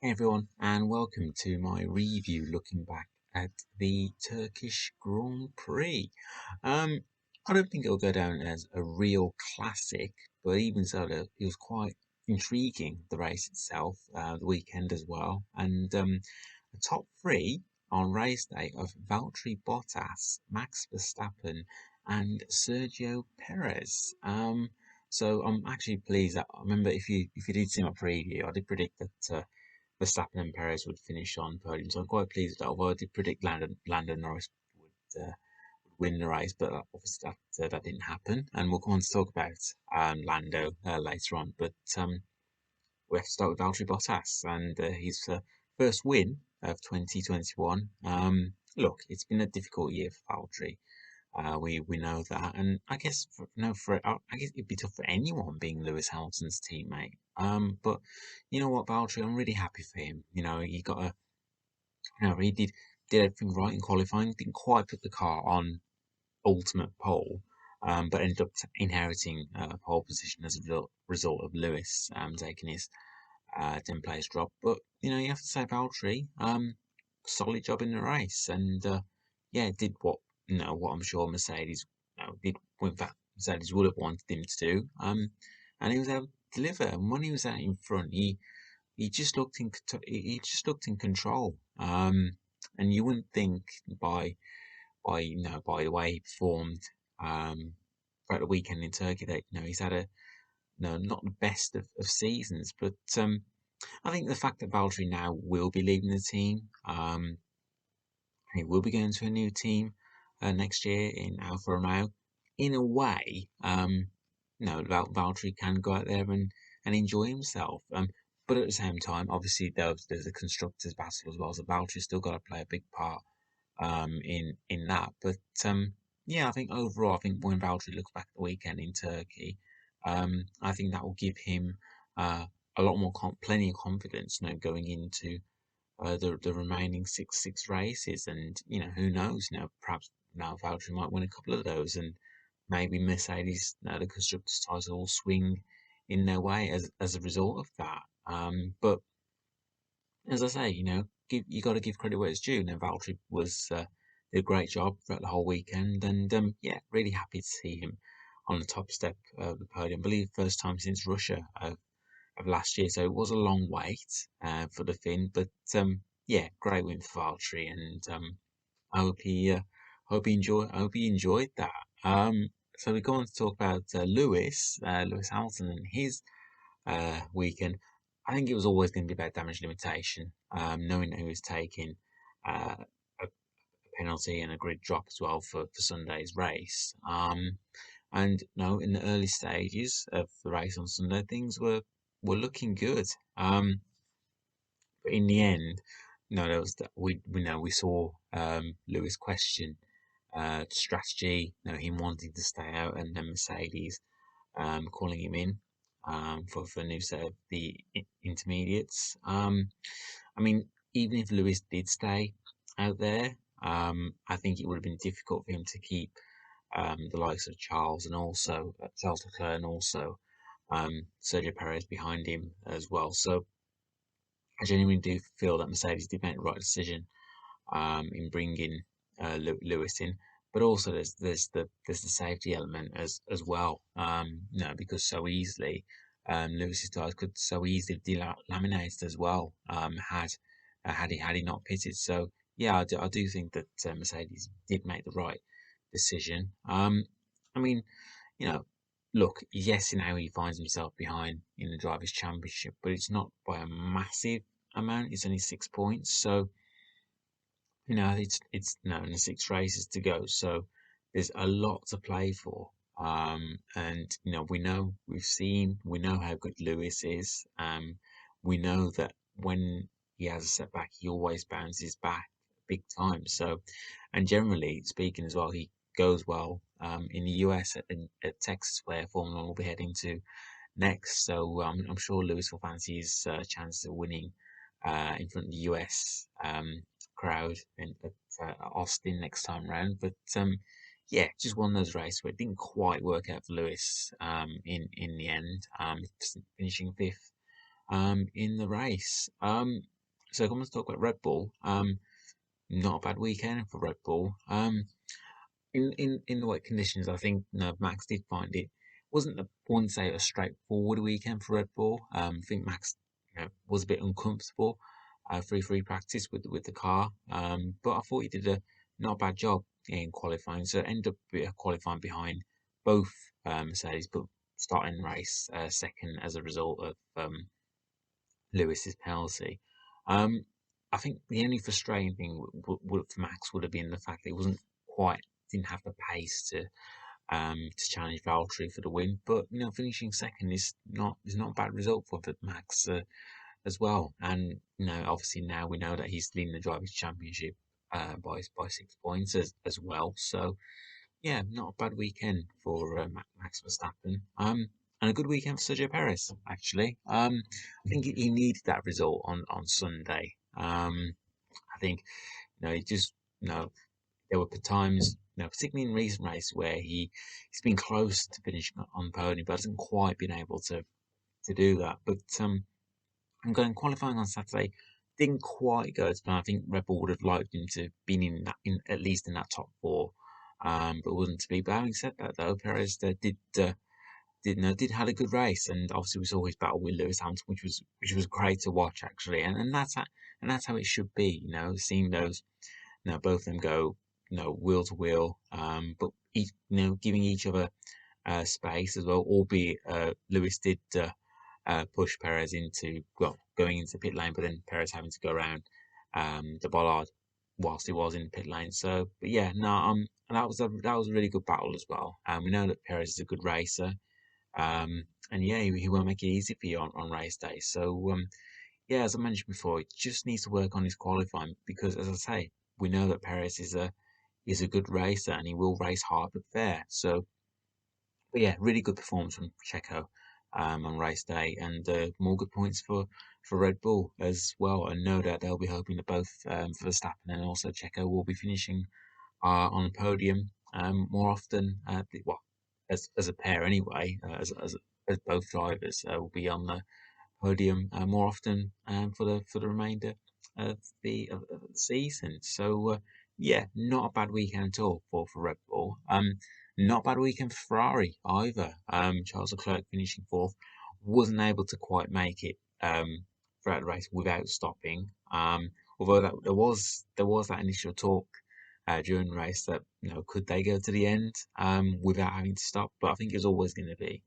Hey everyone, and welcome to my review looking back at the Turkish Grand Prix. I don't think it'll go down as a real classic, but even so, it was quite intriguing, the race itself, the weekend as well. And the top three on race day of Valtteri Bottas, Max Verstappen, and Sergio Perez. So I'm actually pleased that I remember if you did see my preview, I did predict that Verstappen and Perez would finish on podium. So I'm quite pleased with that. Although I did predict Landon Norris would win the race, but obviously that didn't happen. And we'll go on to talk about Lando later on. But we have to start with Valtteri Bottas and his first win of 2021. Look, it's been a difficult year for Valtteri. We know that, and I guess I guess it'd be tough for anyone being Lewis Hamilton's teammate. But you know what, Valtteri, I'm really happy for him. He got he did everything right in qualifying. Didn't quite put the car on ultimate pole, but ended up inheriting a pole position as a result of Lewis taking his 10 place drop. But you have to say Valtteri, solid job in the race, and yeah, did what I'm sure Mercedes did. In fact, Mercedes would have wanted him to do. And he was able to deliver. And when he was out in front, he just looked he just looked in control. And you wouldn't think by the way he performed throughout the weekend in Turkey that he's had a not the best of seasons, but I think the fact that Valtteri now will be leading the team, he will be going to a new team next year in Alfa Romeo. In a way, Valtteri can go out there and enjoy himself. But at the same time, obviously there's a constructors battle as well, so Valtteri's still got to play a big part in that. But yeah, I think overall, I think when Valtteri looks back at the weekend in Turkey, I think that will give him a lot more plenty of confidence, going into the remaining six races, and who knows, perhaps now Valtteri might win a couple of those, and maybe Mercedes, the constructors' title will swing in their way as a result of that. But as I say, you got to give credit where it's due. Now Valtteri did a great job throughout the whole weekend, and yeah, really happy to see him on the top step of the podium. I believe first time since Russia of last year, so it was a long wait for the Finn, but yeah, great win for Valtteri, and I I hope he enjoyed that. So we go on to talk about Lewis Hamilton and his weekend. I think it was always going to be about damage limitation, knowing that he was taking a penalty and a grid drop as well for Sunday's race. And no, in the early stages of the race on Sunday, things were looking good. But in the end, there was we saw Lewis question strategy, him wanting to stay out, and then Mercedes calling him in for a new set of the intermediates. I mean, even if Lewis did stay out there, I think it would have been difficult for him to keep the likes of Charles and also Charles Leclerc and also Sergio Perez behind him as well. So I genuinely do feel that Mercedes did make the right decision in bringing Lewis in, but also there's the safety element as well. Because so easily Lewis's tires could so easily delaminate as well. Had he not pitted. So yeah, I do think that Mercedes did make the right decision. I mean, you know, look, yes, now he finds himself behind in the Drivers' Championship, but it's not by a massive amount. It's only 6 points, so it's only six races to go. So there's a lot to play for. And we know how good Lewis is. We know that when he has a setback, he always bounces back big time. So, and generally speaking as well, he goes well in the US at Texas, where Formula One will be heading to next. So I'm sure Lewis will fancy his chances of winning in front of the US crowd at Austin next time round. But yeah, just one of those races where it didn't quite work out for Lewis in the end, finishing fifth in the race. So come on to talk about Red Bull. Not a bad weekend for Red Bull. In the wet conditions, I think Max did find it wasn't I wouldn't say a straightforward weekend for Red Bull. I think Max was a bit uncomfortable through free practice with the car. But I thought he did a not a bad job in qualifying. So ended up qualifying behind both Mercedes, but starting the race second as a result of Lewis's penalty. Um, I think the only frustrating thing for Max would have been the fact that he wasn't quite didn't have the pace to challenge Valtteri for the win. But finishing second is not a bad result for Max as well. And obviously now we know that he's leading the drivers' championship by 6 points as well. So yeah, not a bad weekend for Max Verstappen. And a good weekend for Sergio Perez, actually. I think he needed that result on Sunday. I think, he just, there were times, particularly in recent races where he's been close to finishing on podium, but hasn't quite been able to do that. But I'm going qualifying on Saturday. Didn't quite go to plan. I think Red Bull would have liked him to have been in at least in that top four, but wasn't to be. But having said that, though, Perez did had a good race, and obviously we saw his battle with Lewis Hamilton, which was great to watch actually, and that's how it should be. Seeing those, both of them go, wheel to wheel, but each, giving each other space as well. Albeit Lewis did. Push Perez into going into pit lane, but then Perez having to go around the bollard whilst he was in pit lane. So, but yeah, no, that was a really good battle as well. We know that Perez is a good racer, and yeah, he won't make it easy for you on race day. So, yeah, as I mentioned before, he just needs to work on his qualifying because, as I say, we know that Perez is a good racer and he will race hard but fair. So, but yeah, really good performance from Checo on race day, and more good points for Red Bull as well. And no doubt they'll be hoping that both Verstappen and also Checo will be finishing on the podium more often. Well, as a pair anyway, as both drivers will be on the podium more often for the remainder of the season. So yeah, not a bad weekend at all for Red Bull. Not a bad weekend for Ferrari either. Charles Leclerc finishing fourth, wasn't able to quite make it throughout the race without stopping. Although there was that initial talk during the race that could they go to the end without having to stop, but I think it was always going to be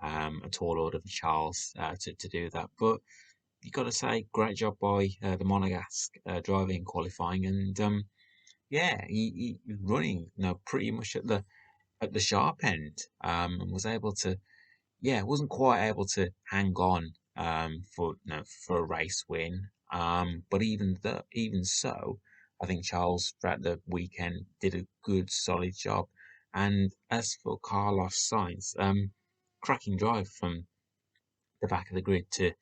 a tall order for Charles to do that. But you got to say, great job by the Monegasque driver in qualifying, and yeah, he's running, pretty much at the sharp end, and was able to, yeah, wasn't quite able to hang on for a race win. But even so, I think Charles throughout the weekend did a good, solid job. And as for Carlos Sainz, cracking drive from the back of the grid to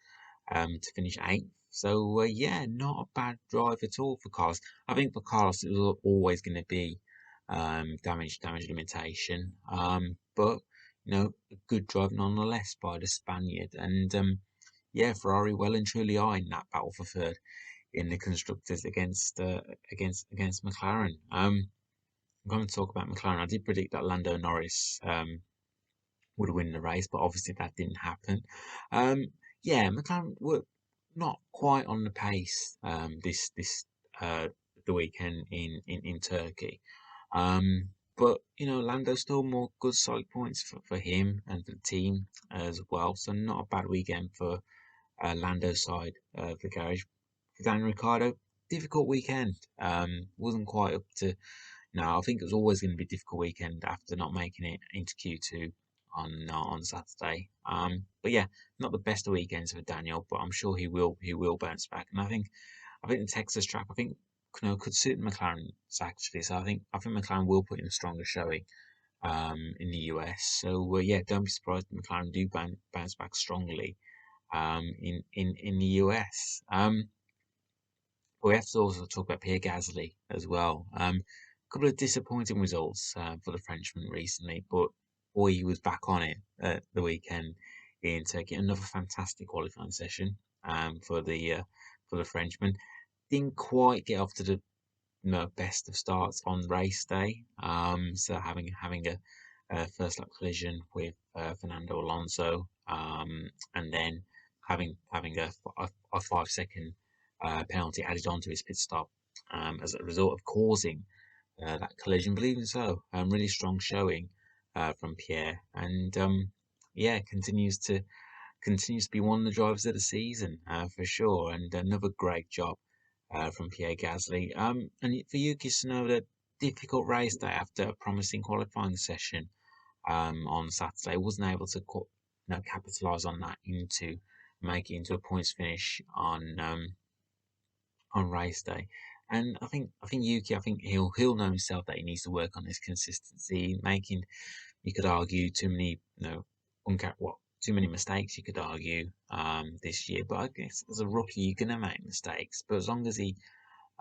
finish eighth. So yeah, not a bad drive at all for Carlos. I think for Carlos it was always going to be damage limitation. But a good drive nonetheless by the Spaniard. And yeah, Ferrari well and truly are in that battle for third in the constructors against McLaren. I'm going to talk about McLaren. I did predict that Lando Norris would win the race, but obviously that didn't happen. Um, yeah, McLaren were not quite on the pace this uh, the weekend in Turkey. But Lando's still more good solid points for him and for the team as well. So not a bad weekend for Lando's side of the garage. For Daniel Ricciardo, difficult weekend. Wasn't quite up to. No, I think it was always going to be a difficult weekend after not making it into Q2 on Saturday. But yeah, not the best of weekends for Daniel, but I'm sure he will bounce back. And I think the Texas track could suit the McLaren actually. So I think McLaren will put in a stronger showing in the US. So yeah, don't be surprised if McLaren do bounce back strongly in the US. But we have to also talk about Pierre Gasly as well. A couple of disappointing results for the Frenchman recently, but boy, he was back on it the weekend in Turkey. Another fantastic qualifying session for the the Frenchman. Didn't quite get off to the best of starts on race day. So having a first lap collision with Fernando Alonso, and then having a 5 second penalty added onto his pit stop as a result of causing that collision. But even so, really strong showing from Pierre, and yeah, continues to be one of the drivers of the season for sure, and another great job from Pierre Gasly. And for Yuki Tsunoda, difficult race day after a promising qualifying session on Saturday. Wasn't able to capitalise on that into make it into a points finish on race day. And I think Yuki, I think he'll know himself that he needs to work on his consistency, making, you could argue, too many, too many mistakes, you could argue, this year. But I guess as a rookie, you're gonna make mistakes. But as long as he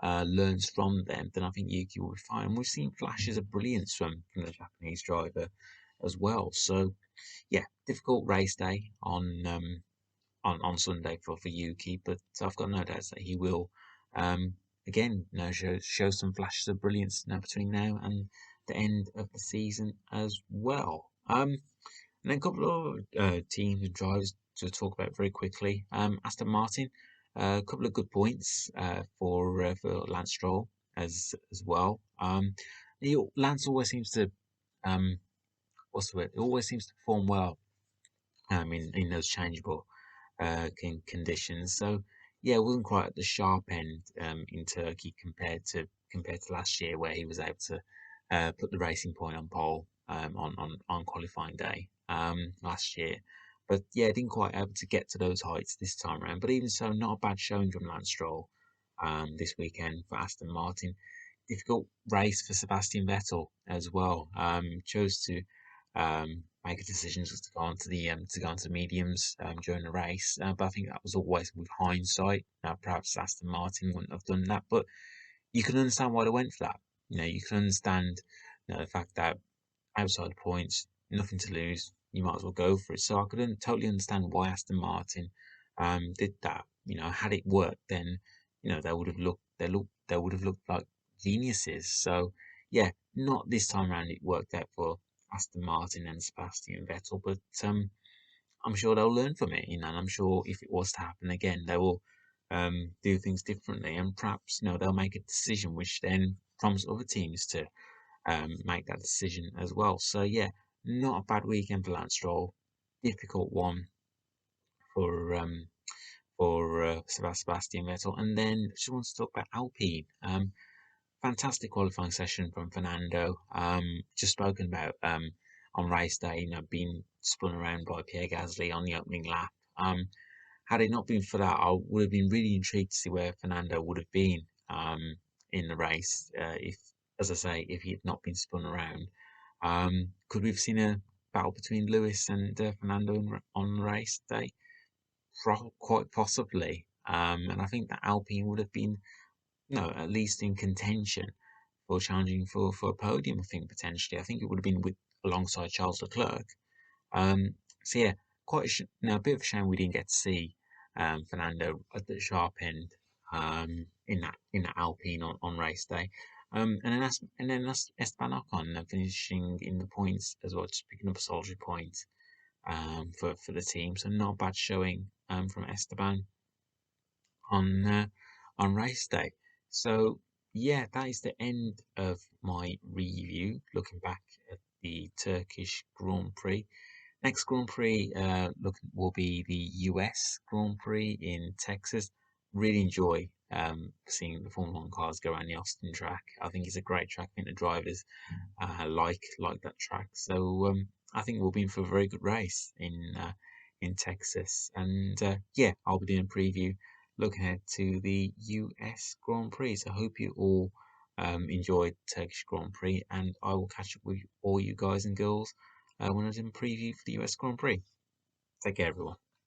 learns from them, then I think Yuki will be fine. And we've seen flashes of brilliance from the Japanese driver as well. So yeah, difficult race day on Sunday for Yuki, but I've got no doubts that he will again show some flashes of brilliance now between now and the end of the season as well. And then a couple of teams and drivers to talk about very quickly. Aston Martin, a couple of good points for Lance Stroll as well. Lance always seems to what's the word? It always seems to perform well in those changeable conditions. So yeah, it wasn't quite at the sharp end in Turkey compared to last year, where he was able to put the Racing Point on pole on qualifying day last year. But yeah, didn't quite able to get to those heights this time around. But even so, not a bad showing from Lance Stroll this weekend for Aston Martin. Difficult race for Sebastian Vettel as well. Chose to make a decision just to go onto the mediums during the race. But I think that was always with hindsight. Perhaps Aston Martin wouldn't have done that, but you can understand why they went for that. You can understand the fact that outside points, nothing to lose, you might as well go for it. So I couldn't totally understand why Aston Martin did that. Had it worked, then they would have looked like geniuses. So yeah, not this time around. It worked out for Aston Martin and Sebastian Vettel, but I'm sure they'll learn from it. And I'm sure if it was to happen again, they will do things differently, and perhaps they'll make a decision which then prompts other teams to make that decision as well. So yeah, not a bad weekend for Lance Stroll. Difficult one for Sebastian Vettel. And then just want to talk about Alpine. Fantastic qualifying session from Fernando. Just spoken about on race day, being spun around by Pierre Gasly on the opening lap. Had it not been for that, I would have been really intrigued to see where Fernando would have been in the race if, as I say, if he had not been spun around. Could we have seen a battle between Lewis and Fernando on race day? Quite possibly. And I think that Alpine would have been, at least in contention for challenging for a podium. I think potentially. I think it would have been alongside Charles Leclerc. So yeah, a bit of a shame we didn't get to see Fernando at the sharp end in that Alpine on race day. And then Esteban Ocon finishing in the points as well, just picking up a solitary point for the team. So not a bad showing from Esteban on race day. So yeah, that is the end of my review, looking back at the Turkish Grand Prix. Next Grand Prix will be the US Grand Prix in Texas. Really enjoy seeing the Formula One cars go around the Austin track. I think it's a great track. I think the drivers like that track. So I think we'll be in for a very good race in Texas. And yeah, I'll be doing a preview looking ahead to the US Grand Prix. So I hope you all enjoyed Turkish Grand Prix, and I will catch up with all you guys and girls when I do a preview for the US Grand Prix. Take care, everyone.